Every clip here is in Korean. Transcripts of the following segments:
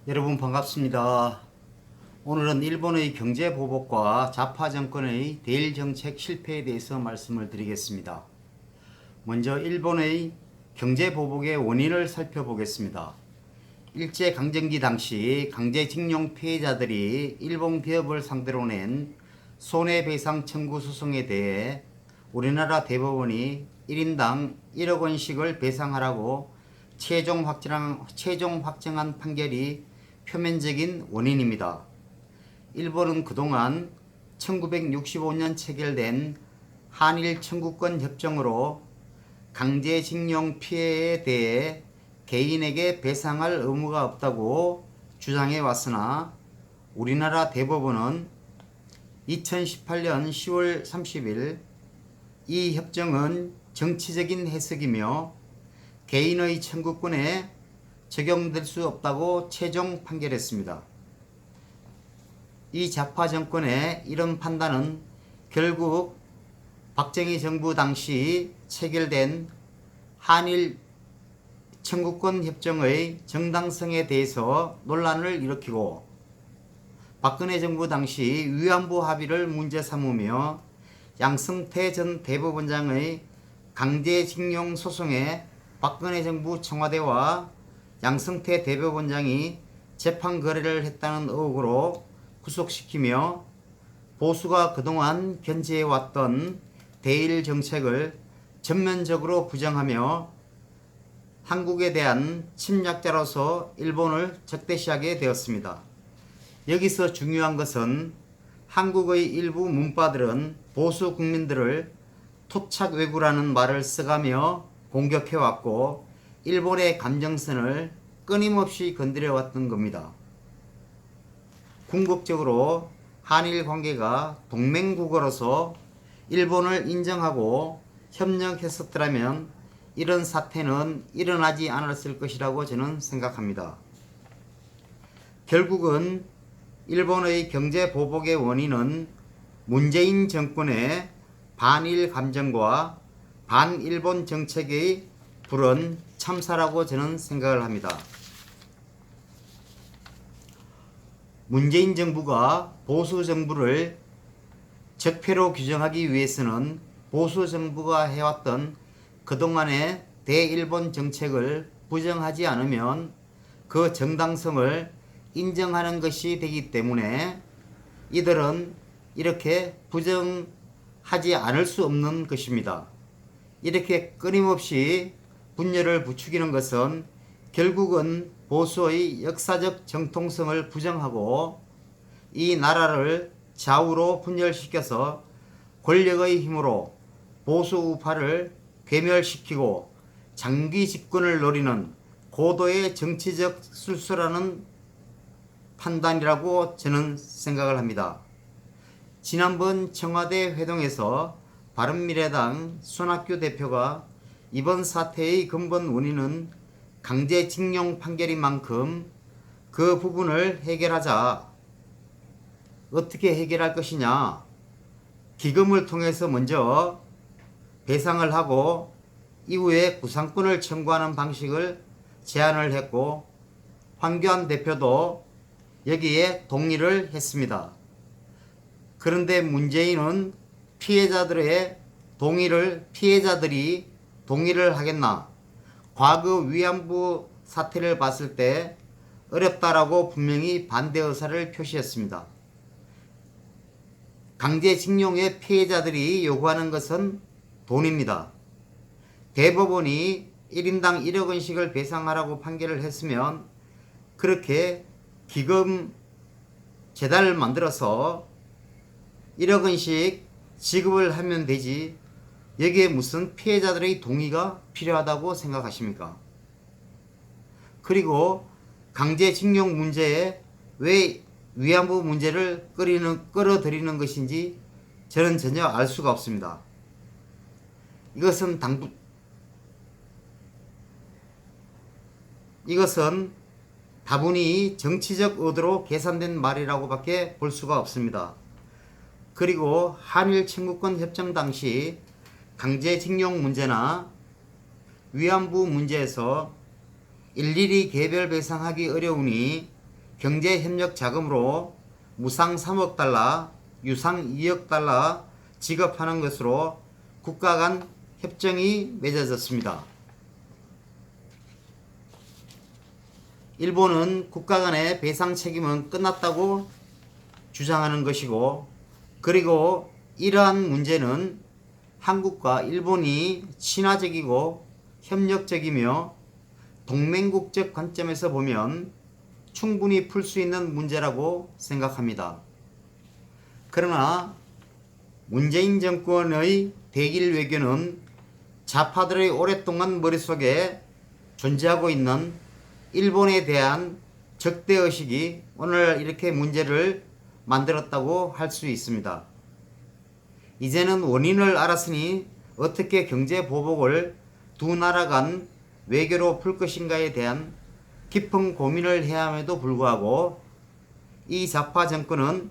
여러분 반갑습니다. 오늘은 일본의 경제 보복과 좌파 정권의 대일 정책 실패에 대해서 말씀을 드리겠습니다. 먼저 일본의 경제 보복의 원인을 살펴보겠습니다. 일제강점기 당시 강제징용 피해자들이 일본 기업을 상대로 낸 손해배상 청구 소송에 대해 우리나라 대법원이 1인당 1억 원씩을 배상하라고 최종 확정한 판결이 표면적인 원인입니다. 일본은 그동안 1965년 체결된 한일 청구권 협정으로 강제징용 피해에 대해 개인에게 배상할 의무가 없다고 주장해 왔으나 우리나라 대법원은 2018년 10월 30일 이 협정은 정치적인 해석이며 개인의 청구권에 적용될 수 없다고 최종 판결했습니다. 이 좌파 정권의 이런 판단은 결국 박정희 정부 당시 체결된 한일 청구권 협정의 정당성에 대해서 논란을 일으키고 박근혜 정부 당시 위안부 합의를 문제 삼으며 양승태 전 대법원장의 강제징용 소송에 박근혜 정부 청와대와 양승태 대법원장이 재판 거래를 했다는 의혹으로 구속시키며 보수가 그동안 견지해왔던 대일 정책을 전면적으로 부정하며 한국에 대한 침략자로서 일본을 적대시하게 되었습니다. 여기서 중요한 것은 한국의 일부 문파들은 보수 국민들을 토착 왜구라는 말을 써가며 공격해왔고 일본의 감정선을 끊임없이 건드려왔던 겁니다. 궁극적으로 한일 관계가 동맹국가로서 일본을 인정하고 협력했었더라면 이런 사태는 일어나지 않았을 것이라고 저는 생각합니다. 결국은 일본의 경제 보복의 원인은 문재인 정권의 반일 감정과 반일본 정책의 불은 참사라고 저는 생각을 합니다. 문재인 정부가 보수 정부를 적폐로 규정하기 위해서는 보수 정부가 해왔던 그동안의 대일본 정책을 부정하지 않으면 그 정당성을 인정하는 것이 되기 때문에 이들은 이렇게 부정하지 않을 수 없는 것입니다. 이렇게 끊임없이 분열을 부추기는 것은 결국은 보수의 역사적 정통성을 부정하고 이 나라를 좌우로 분열시켜서 권력의 힘으로 보수 우파를 괴멸시키고 장기 집권을 노리는 고도의 정치적 술수라는 판단이라고 저는 생각을 합니다. 지난번 청와대 회동에서 바른미래당 손학규 대표가 이번 사태의 근본 원인은 강제징용 판결인 만큼 그 부분을 해결하자. 어떻게 해결할 것이냐? 기금을 통해서 먼저 배상을 하고 이후에 구상권을 청구하는 방식을 제안을 했고 황교안 대표도 여기에 동의를 했습니다. 그런데 문제인은 피해자들이 동의를 하겠나? 과거 위안부 사태를 봤을 때 어렵다라고 분명히 반대 의사를 표시했습니다. 강제징용의 피해자들이 요구하는 것은 돈입니다. 대법원이 1인당 1억 원씩을 배상하라고 판결을 했으면 그렇게 기금 재단을 만들어서 1억 원씩 지급을 하면 되지 여기에 무슨 피해자들의 동의가 필요하다고 생각하십니까? 그리고 강제징용 문제에 왜 위안부 문제를 끌어들이는 것인지 저는 전혀 알 수가 없습니다. 이것은 다분히 정치적 의도로 계산된 말이라고 밖에 볼 수가 없습니다. 그리고 한일 청구권 협정 당시 강제징용 문제나 위안부 문제에서 일일이 개별 배상하기 어려우니 경제협력 자금으로 무상 3억 달러, 유상 2억 달러 지급하는 것으로 국가 간 협정이 맺어졌습니다. 일본은 국가 간의 배상 책임은 끝났다고 주장하는 것이고, 그리고 이러한 문제는 한국과 일본이 친화적이고 협력적이며 동맹국적 관점에서 보면 충분히 풀 수 있는 문제라고 생각합니다. 그러나 문재인 정권의 대길 외교는 좌파들의 오랫동안 머릿속에 존재하고 있는 일본에 대한 적대의식이 오늘 이렇게 문제를 만들었다고 할 수 있습니다. 이제는 원인을 알았으니 어떻게 경제 보복을 두 나라 간 외교로 풀 것인가에 대한 깊은 고민을 해야 함에도 불구하고 이 좌파 정권은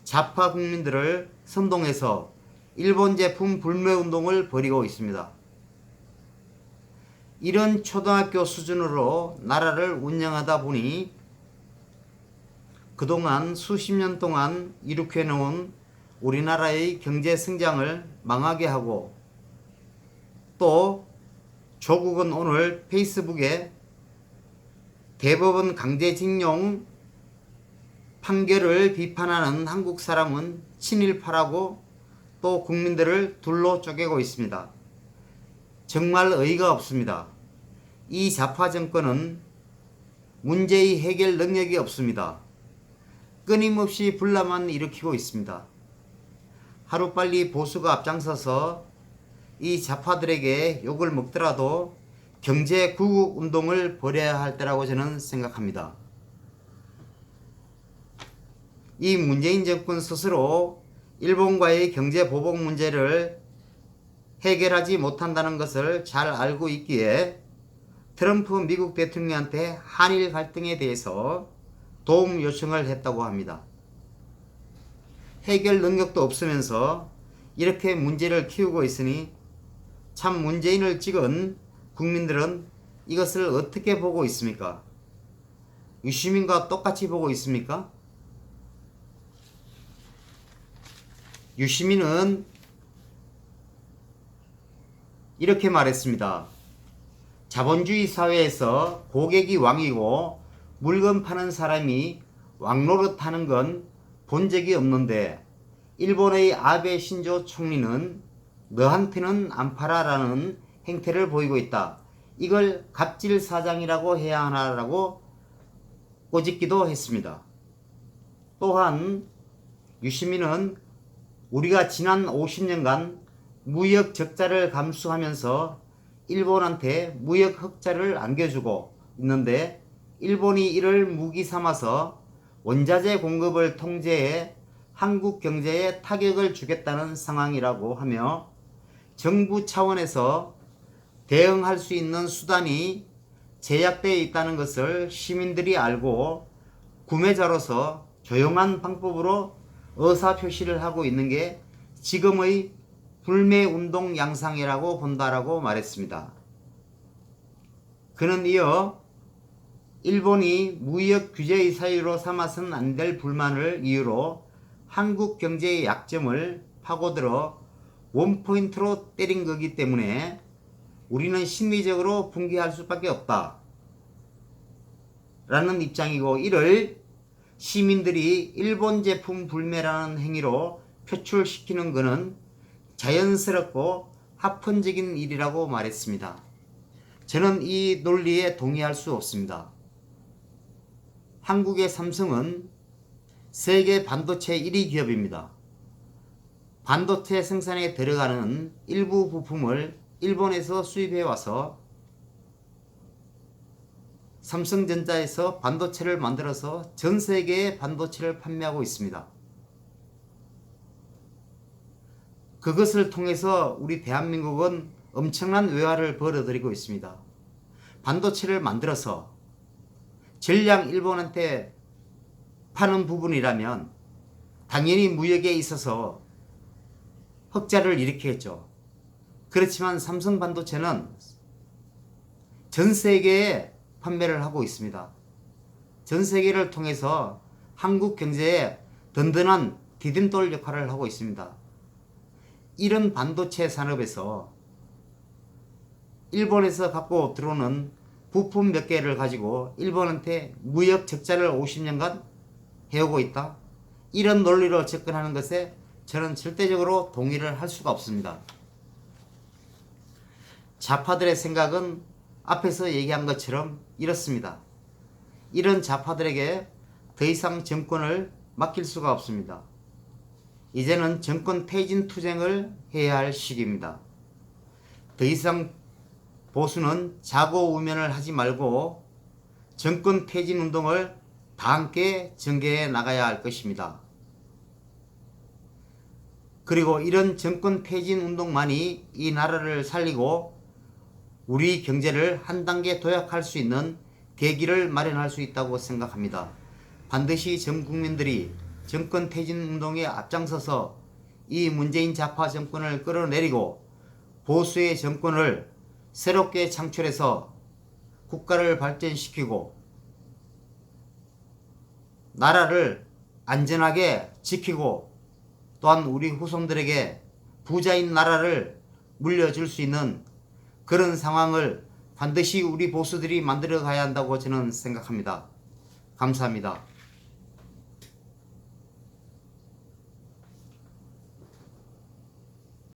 좌파 국민들을 선동해서 일본 제품 불매 운동을 벌이고 있습니다. 이런 초등학교 수준으로 나라를 운영하다 보니 그동안 수십 년 동안 이룩해 놓은 우리나라의 경제 성장을 망하게 하고, 또 조국은 오늘 페이스북에 대법원 강제징용 판결을 비판하는 한국 사람은 친일파라고 또 국민들을 둘로 쪼개고 있습니다. 정말 어이가 없습니다. 이 좌파 정권은 문제의 해결 능력이 없습니다. 끊임없이 분란만 일으키고 있습니다. 하루빨리 보수가 앞장서서 이 좌파들에게 욕을 먹더라도 경제 구국 운동을 벌여야 할 때라고 저는 생각합니다. 이 문재인 정권 스스로 일본과의 경제 보복 문제를 해결하지 못한다는 것을 잘 알고 있기에 트럼프 미국 대통령한테 한일 갈등에 대해서 도움 요청을 했다고 합니다. 해결 능력도 없으면서 이렇게 문제를 키우고 있으니 참 문재인을 찍은 국민들은 이것을 어떻게 보고 있습니까? 유시민과 똑같이 보고 있습니까? 유시민은 이렇게 말했습니다. 자본주의 사회에서 고객이 왕이고 물건 파는 사람이 왕노릇하는 건 본 적이 없는데 일본의 아베 신조 총리는 너한테는 안 팔아라는 행태를 보이고 있다. 이걸 갑질사장이라고 해야 하나라고 꼬집기도 했습니다. 또한 유시민은 우리가 지난 50년간 무역 적자를 감수하면서 일본한테 무역 흑자를 안겨주고 있는데 일본이 이를 무기 삼아서 원자재 공급을 통제해 한국 경제에 타격을 주겠다는 상황이라고 하며 정부 차원에서 대응할 수 있는 수단이 제약되어 있다는 것을 시민들이 알고 구매자로서 조용한 방법으로 의사표시를 하고 있는 게 지금의 불매운동 양상이라고 본다라고 말했습니다. 그는 이어 일본이 무역 규제의 사유로 삼아서는 안 될 불만을 이유로 한국 경제의 약점을 파고들어 원포인트로 때린 거기 때문에 우리는 심리적으로 붕괴할 수밖에 없다 라는 입장이고, 이를 시민들이 일본 제품 불매라는 행위로 표출시키는 것은 자연스럽고 합헌적인 일이라고 말했습니다. 저는 이 논리에 동의할 수 없습니다. 한국의 삼성은 세계 반도체 1위 기업입니다. 반도체 생산에 들어가는 일부 부품을 일본에서 수입해 와서 삼성전자에서 반도체를 만들어서 전 세계에 반도체를 판매하고 있습니다. 그것을 통해서 우리 대한민국은 엄청난 외화를 벌어들이고 있습니다. 반도체를 만들어서 전량 일본한테 파는 부분이라면 당연히 무역에 있어서 흑자를 일으키겠죠. 그렇지만 삼성 반도체는 전 세계에 판매를 하고 있습니다. 전 세계를 통해서 한국 경제에 든든한 디딤돌 역할을 하고 있습니다. 이런 반도체 산업에서 일본에서 갖고 들어오는 부품 몇 개를 가지고 일본한테 무역 적자를 50년간 해오고 있다. 이런 논리로 접근하는 것에 저는 절대적으로 동의를 할 수가 없습니다. 좌파들의 생각은 앞에서 얘기한 것처럼 이렇습니다. 이런 좌파들에게 더 이상 정권을 맡길 수가 없습니다. 이제는 정권 퇴진 투쟁을 해야 할 시기입니다. 더 이상 보수는 자고우면을 하지 말고 정권 퇴진 운동을 다 함께 전개해 나가야 할 것입니다. 그리고 이런 정권 퇴진 운동만이 이 나라를 살리고 우리 경제를 한 단계 도약할 수 있는 계기를 마련할 수 있다고 생각합니다. 반드시 전 국민들이 정권 퇴진 운동에 앞장서서 이 문재인 좌파 정권을 끌어내리고 보수의 정권을 새롭게 창출해서 국가를 발전시키고 나라를 안전하게 지키고 또한 우리 후손들에게 부자인 나라를 물려줄 수 있는 그런 상황을 반드시 우리 보수들이 만들어 가야 한다고 저는 생각합니다. 감사합니다.